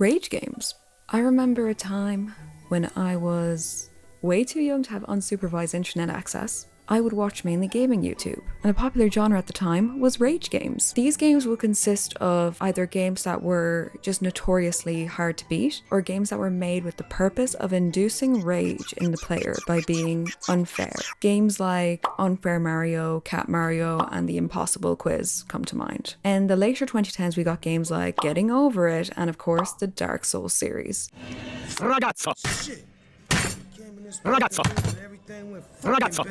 Rage games. I remember a time when I was way too young to have unsupervised internet access. I would watch mainly gaming YouTube, and a popular genre at the time was rage games. These games would consist of either games that were just notoriously hard to beat, or games that were made with the purpose of inducing rage in the player by being unfair. Games like Unfair Mario, Cat Mario, and The Impossible Quiz come to mind. In the later 2010s, we got games like Getting Over It, and of course the Dark Souls series. Ragazzo! Ragazzo! Ragazzo!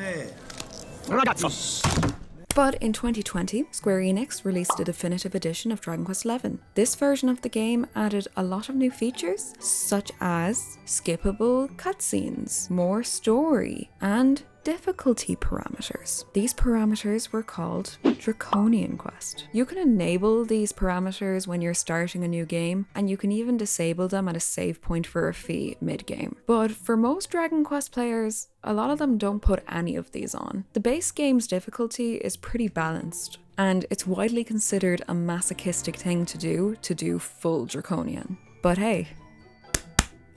Ragazzo! But in 2020, Square Enix released a definitive edition of Dragon Quest XI. This version of the game added a lot of new features, such as skippable cutscenes, more story, and difficulty parameters. These parameters were called Draconian Quest. You can enable these parameters when you're starting a new game, and you can even disable them at a save point for a fee mid-game. But for most Dragon Quest players, a lot of them don't put any of these on. The base game's difficulty is pretty balanced, and it's widely considered a masochistic thing to do full Draconian. But hey,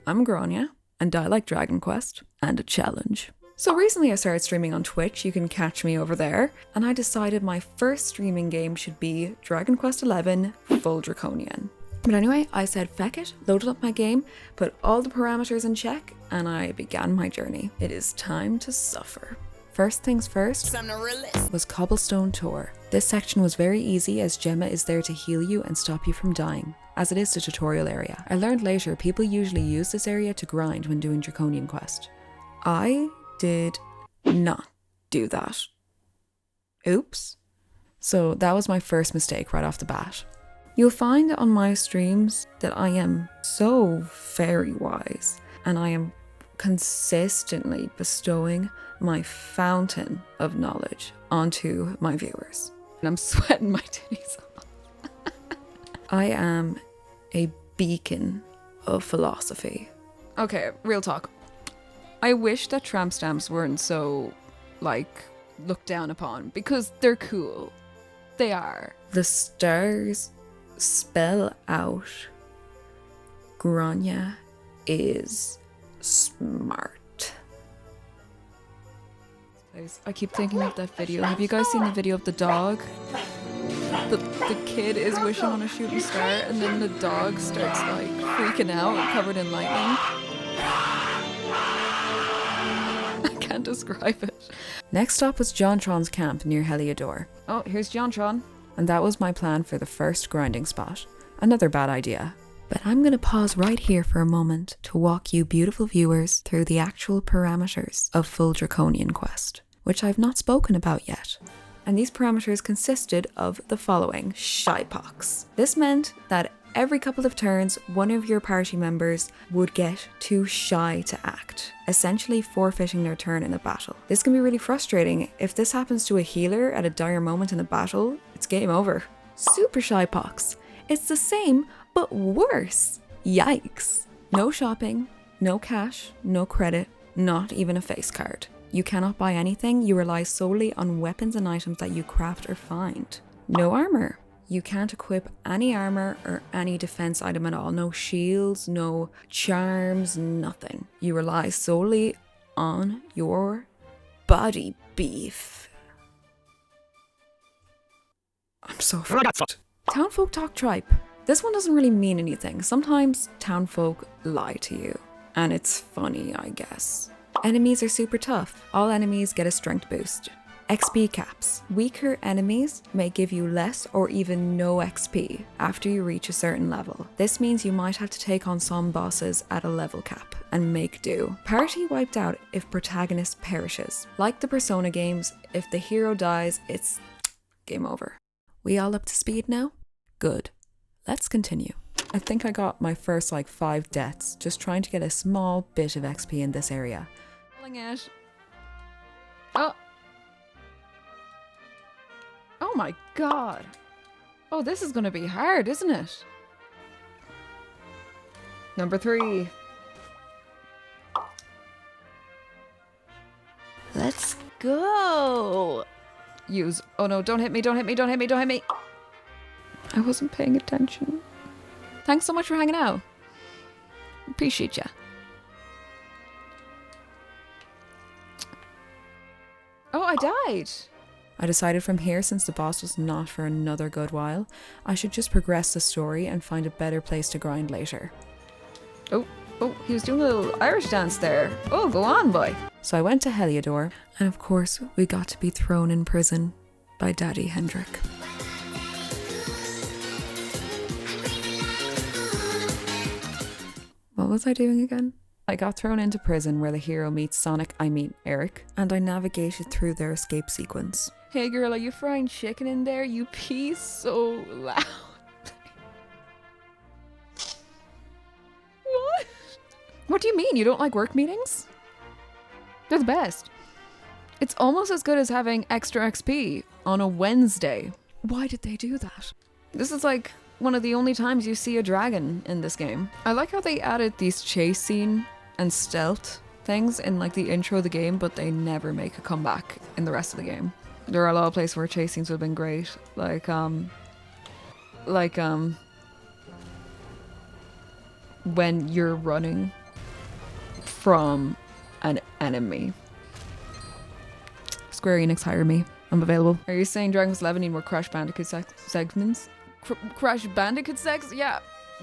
I'm Grania, and I like Dragon Quest and a challenge. So recently I started streaming on Twitch, you can catch me over there, and I decided my first streaming game should be Dragon Quest XI Full Draconian. But anyway, I said feck it, loaded up my game, put all the parameters in check, and I began my journey. It is time to suffer. First things first was Cobblestone Tour. This section was very easy as Gemma is there to heal you and stop you from dying, as it is the tutorial area. I learned later people usually use this area to grind when doing Draconian Quest. I did not do that. Oops. So that was my first mistake right off the bat. You'll find on my streams that I am so very wise, and I am consistently bestowing my fountain of knowledge onto my viewers. And I'm sweating my titties off. I am a beacon of philosophy. Okay, real talk. I wish that tramp stamps weren't so, looked down upon, because they're cool. They are. The stars spell out Grania is smart. I keep thinking of that video. Have you guys seen the video of the dog? The kid is wishing on a shooting star, and then the dog starts freaking out, covered in lightning. Can't describe it. Next stop was Jontron's camp near Heliodor. Oh, here's Jontron. And that was my plan for the first grinding spot. Another bad idea. But I'm gonna pause right here for a moment to walk you beautiful viewers through the actual parameters of Full Draconian Quest, which I've not spoken about yet. And these parameters consisted of the following: shypox. This meant that every couple of turns, one of your party members would get too shy to act, essentially forfeiting their turn in a battle. This can be really frustrating. If this happens to a healer at a dire moment in a battle, it's game over. Super shypox. It's the same, but worse. Yikes. No shopping, no cash, no credit, not even a face card. You cannot buy anything, you rely solely on weapons and items that you craft or find. No armor. You can't equip any armor or any defense item at all. No shields, no charms, nothing. You rely solely on your body beef. I'm so afraid. Townfolk talk tripe. This one doesn't really mean anything. Sometimes townfolk lie to you, and it's funny, I guess. Enemies are super tough. All enemies get a strength boost. XP caps. Weaker enemies may give you less or even no XP after you reach a certain level. This means you might have to take on some bosses at a level cap and make do. Party wiped out if protagonist perishes. Like the Persona games, if the hero dies, it's game over. We all up to speed now? Good. Let's continue. I think I got my first 5 deaths just trying to get a small bit of XP in this area. Oh my god. Oh, this is gonna be hard, isn't it? Number 3. Let's go. Use. Oh no, don't hit me, don't hit me, don't hit me, don't hit me. I wasn't paying attention. Thanks so much for hanging out. Appreciate ya. Oh, I died! I decided from here, since the boss was not for another good while, I should just progress the story and find a better place to grind later. Oh, he was doing a little Irish dance there. Oh, go on, boy. So I went to Heliodor, and of course, we got to be thrown in prison by Daddy Hendrik. What was I doing again? I got thrown into prison where the hero meets Eric, and I navigated through their escape sequence. Hey girl, are you frying chicken in there? You pee so loud. What? What do you mean? You don't like work meetings? They're the best. It's almost as good as having extra XP on a Wednesday. Why did they do that? This is like one of the only times you see a dragon in this game. I like how they added these chase scene and stealth things in like the intro of the game, but they never make a comeback in the rest of the game. There are a lot of places where chase scenes would have been great, like when you're running from an enemy. Square Enix, hire me. I'm available. Are you saying Dragon Quest 11 need more Crash Bandicoot segments? Crash Bandicoot sex? Yeah,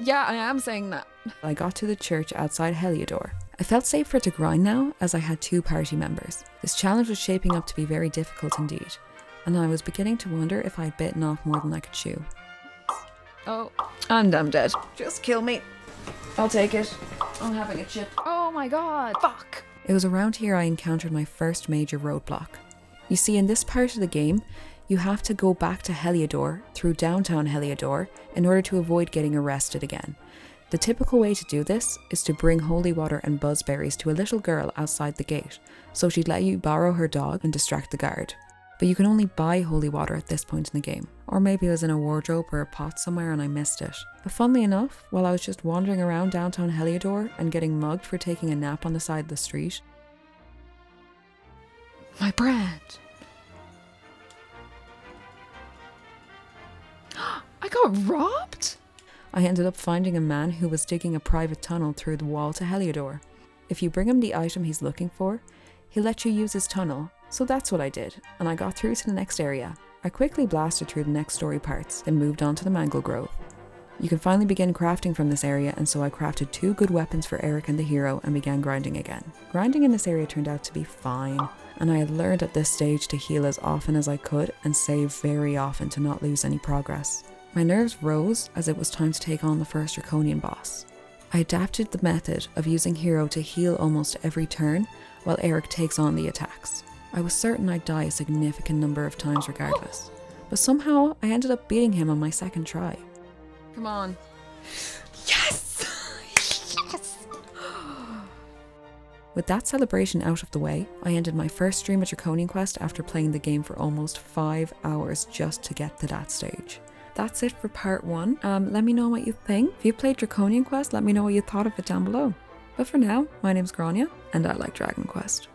I am saying that. I got to the church outside Heliodor. I felt safer to grind now, as I had 2 party members. This challenge was shaping up to be very difficult indeed, and I was beginning to wonder if I had bitten off more than I could chew. Oh, and I'm dead. Just kill me. I'll take it. I'm having a chip. Oh my god. Fuck. It was around here I encountered my first major roadblock. You see, in this part of the game, you have to go back to Heliodor through downtown Heliodor in order to avoid getting arrested again. The typical way to do this is to bring holy water and buzzberries to a little girl outside the gate, so she'd let you borrow her dog and distract the guard. But you can only buy holy water at this point in the game, or maybe it was in a wardrobe or a pot somewhere and I missed it. But funnily enough, while I was just wandering around downtown Heliodor and getting mugged for taking a nap on the side of the street, my brand! I got robbed? I ended up finding a man who was digging a private tunnel through the wall to Heliodor. If you bring him the item he's looking for, he'll let you use his tunnel. So that's what I did, and I got through to the next area. I quickly blasted through the next story parts, then moved on to the Mangle Grove. You can finally begin crafting from this area, and so I crafted 2 good weapons for Eric and the hero and began grinding again. Grinding in this area turned out to be fine, and I had learned at this stage to heal as often as I could and save very often to not lose any progress. My nerves rose as it was time to take on the first Draconian boss. I adapted the method of using hero to heal almost every turn, while Eric takes on the attacks. I was certain I'd die a significant number of times regardless, but somehow I ended up beating him on my second try. Come on. Yes! Yes! With that celebration out of the way, I ended my first stream of Draconian Quest after playing the game for almost 5 hours just to get to that stage. That's it for part 1. Let me know what you think. If you played Draconian Quest, let me know what you thought of it down below. But for now, my name's Grania, and I like Dragon Quest.